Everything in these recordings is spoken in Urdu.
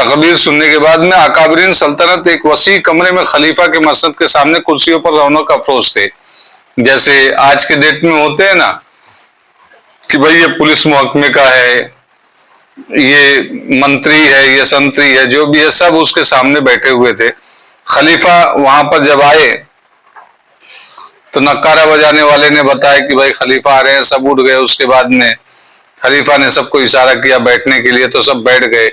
تقریر سننے کے بعد میں اکابرین سلطنت ایک وسیع کمرے میں خلیفہ کے مسند کے سامنے کرسیوں پر رونق افروز تھے، جیسے آج کے ڈیٹ میں ہوتے ہیں نا کہ بھئی یہ پولیس محکمے کا ہے، یہ منتری ہے، یہ سنتری ہے، جو بھی ہے سب اس کے سامنے بیٹھے ہوئے تھے۔ خلیفہ وہاں پر جب آئے تو نکارہ بجانے والے نے بتایا کہ بھائی خلیفہ آ رہے ہیں، سب اٹھ گئے۔ اس کے بعد میں خلیفہ نے سب کو اشارہ کیا بیٹھنے کے لیے تو سب بیٹھ گئے۔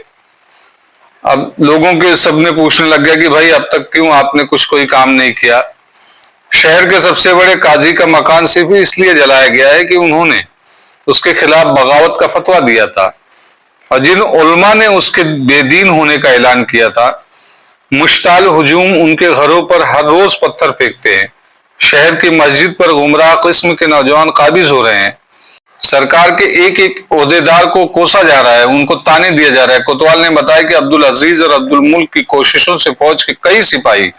اب لوگوں کے سب نے پوچھنے لگ گیا کہ بھائی اب تک کیوں آپ نے کوئی کام نہیں کیا؟ شہر کے سب سے بڑے قاضی کا مکان صرف اس لیے جلایا گیا ہے کہ انہوں نے اس کے خلاف بغاوت کا فتویٰ دیا تھا، اور جن علماء نے اس کے بے دین ہونے کا اعلان کیا تھا، مشتعل ہجوم ان کے گھروں پر ہر روز پتھر پھینکتے ہیں۔ شہر کی مسجد پر گمراہ قسم کے نوجوان قابض ہو رہے ہیں۔ سرکار کے ایک ایک عہدیدار کو کوسا جا رہا ہے، ان کو طعنے دیا جا رہا ہے۔ کوتوال نے بتایا کہ عبدالعزیز اور عبدالملک کی کوششوں سے فوج کے کئی سپاہی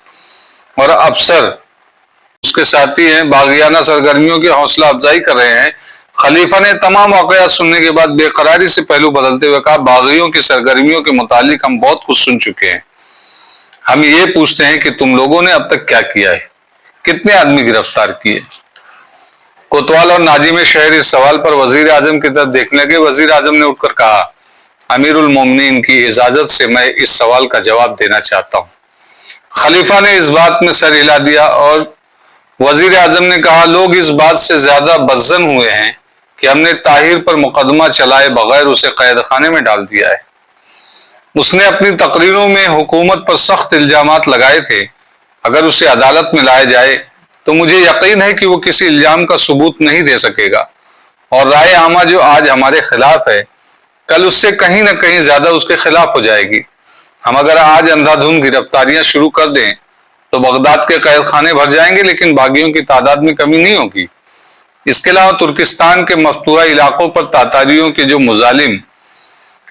اور افسر اس کے ساتھی ہیں باغیانہ سرگرمیوں کی حوصلہ افزائی کر رہے ہیں۔ خلیفہ نے تمام واقعات سننے کے بعد بے قراری سے پہلو بدلتے ہوئے کہا، باغیوں کی سرگرمیوں کے متعلق ہم بہت کچھ سن چکے ہیں، ہم یہ پوچھتے ہیں کہ تم لوگوں نے اب تک کیا کیا ہے، کتنے آدمی گرفتار کیے؟ کوتوال اور ناظم شہر اس سوال پر وزیر اعظم کی طرف دیکھنے لگے۔ وزیر اعظم نے اٹھ کر کہا، امیر المومنین کی اجازت سے میں اس سوال کا جواب دینا چاہتا ہوں۔ خلیفہ نے اس بات میں سر ہلا دیا اور وزیر اعظم نے کہا، لوگ اس بات سے زیادہ بدظن ہوئے ہیں کہ ہم نے طاہر پر مقدمہ چلائے بغیر اسے قید خانے میں ڈال دیا ہے۔ اس نے اپنی تقریروں میں حکومت پر سخت الزامات لگائے تھے، اگر اسے عدالت میں لایا جائے تو مجھے یقین ہے کہ وہ کسی الزام کا ثبوت نہیں دے سکے گا، اور رائے عامہ جو آج ہمارے خلاف ہے کل اس سے کہیں نہ کہیں زیادہ اس کے خلاف ہو جائے گی۔ ہم اگر آج اندھا دھند گرفتاریاں شروع کر دیں تو بغداد کے قید خانے بھر جائیں گے، لیکن باغیوں کی تعداد میں کمی نہیں ہوگی۔ اس کے علاوہ ترکستان کے مفتوحہ علاقوں پر تاتاریوں کے جو مظالم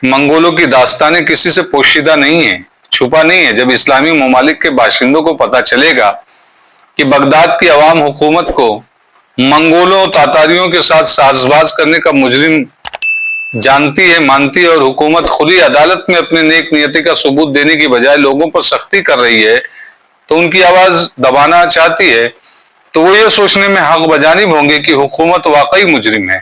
منگولوں کی داستانیں کسی سے پوشیدہ نہیں ہیں، چھپا نہیں ہے۔ جب اسلامی ممالک کے باشندوں کو پتہ چلے گا کہ بغداد کی عوام حکومت کو منگولوں تاتاریوں کے ساتھ ساز باز کرنے کا مجرم جانتی ہے، مانتی ہے، اور حکومت خود ہی عدالت میں اپنے نیک نیتی کا ثبوت دینے کی بجائے لوگوں پر سختی کر رہی ہے تو ان کی آواز دبانا چاہتی ہے، تو وہ یہ سوچنے میں حق بجانب ہوں گے کہ حکومت واقعی مجرم ہے۔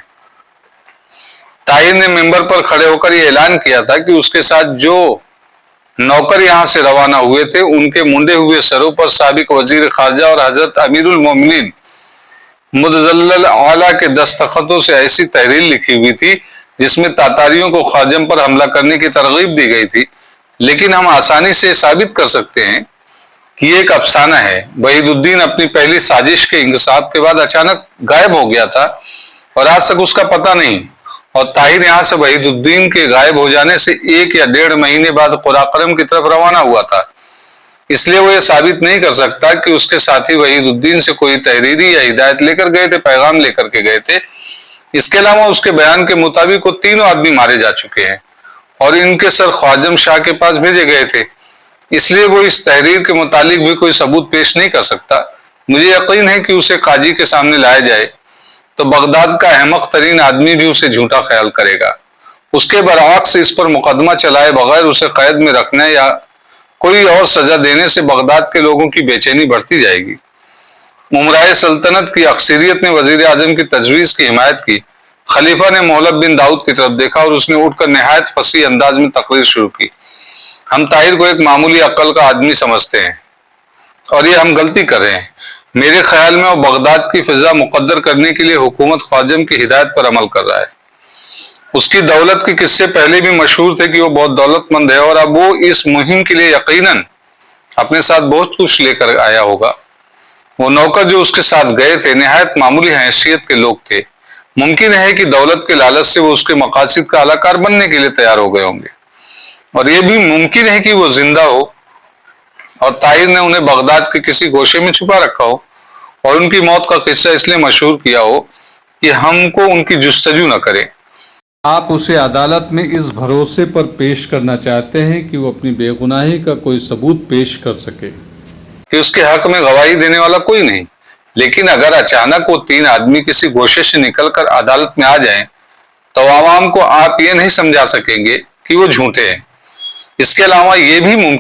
طاہر نے ممبر پر کھڑے ہو کر یہ اعلان کیا تھا کہ اس کے ساتھ جو نوکر یہاں سے روانہ ہوئے تھے ان کے منڈے ہوئے سروں پر سابق وزیر خارجہ اور حضرت امیر المومنین متظلل اعلیٰ کے دستخطوں سے ایسی تحریر لکھی ہوئی تھی جس میں تاتاریوں کو خارجم پر حملہ کرنے کی ترغیب دی گئی تھی، لیکن ہم آسانی سے ثابت کر سکتے ہیں کہ یہ ایک افسانہ ہے۔ وحید الدین اپنی پہلی سازش کے انکشاف کے بعد اچانک غائب ہو گیا تھا اور آج تک اس کا پتہ نہیں، اور طاہر یہاں سے وحید الدین کے غائب ہو جانے سے 1 یا 1.5 مہینے بعد قراقرم کی طرف روانہ ہوا تھا، اس لیے وہ یہ ثابت نہیں کر سکتا کہ اس کے ساتھی وحید الدین سے کوئی تحریری یا ہدایت لے کر گئے تھے، پیغام لے کر کے گئے تھے۔ اس کے علاوہ اس کے بیان کے مطابق وہ 3 آدمی مارے جا چکے ہیں اور ان کے سر خواجم شاہ کے پاس بھیجے گئے تھے، اس لیے وہ اس تحریر کے متعلق بھی کوئی ثبوت پیش نہیں کر سکتا۔ مجھے یقین ہے کہ اسے قاضی کے سامنے لایا جائے تو بغداد کا احمق ترین آدمی بھی اسے جھوٹا خیال کرے گا۔ اس کے برعکس اس پر مقدمہ چلائے بغیر اسے قید میں رکھنے یا کوئی اور سزا دینے سے بغداد کے لوگوں کی بے چینی بڑھتی جائے گی۔ امرائے سلطنت کی اکثریت نے وزیر اعظم کی تجویز کی حمایت کی۔ خلیفہ نے مہلب بن داؤد کی طرف دیکھا اور اس نے اٹھ کر نہایت فصیح انداز میں تقریر شروع کی۔ ہم طاہر کو ایک معمولی عقل کا آدمی سمجھتے ہیں اور یہ ہم غلطی کر رہے ہیں۔ میرے خیال میں وہ بغداد کی فضا مقدر کرنے کے لیے حکومت خواجم کی ہدایت پر عمل کر رہا ہے۔ اس کی دولت کے قصے پہلے بھی مشہور تھے کہ وہ بہت دولت مند ہے اور اب وہ اس مہم کے لیے یقیناً اپنے ساتھ بہت کچھ لے کر آیا ہوگا۔ وہ نوکر جو اس کے ساتھ گئے تھے نہایت معمولی حیثیت کے لوگ تھے۔ ممکن ہے کہ دولت کے لالچ سے وہ اس کے مقاصد کا اعلی کار بننے کے لیے تیار ہو گئے ہوں گے، اور یہ بھی ممکن ہے کہ وہ زندہ ہو اور طاہر نے انہیں بغداد کے کسی گوشے میں چھپا رکھا ہو اور ان کی موت کا قصہ اس لیے مشہور کیا ہو کہ ہم کو ان کی جستجو نہ کرے۔ آپ اسے عدالت میں اس بھروسے پر پیش کرنا چاہتے ہیں کہ وہ اپنی بے گناہی کا کوئی ثبوت پیش کر سکے کہ اس کے حق میں گواہی دینے والا کوئی نہیں، لیکن اگر اچانک وہ 3 آدمی کسی گوشے سے نکل کر عدالت میں آ جائیں تو عوام کو آپ یہ نہیں سمجھا سکیں گے کہ وہ جھوٹے ہیں۔ اس کے علاوہ یہ بھی ممکن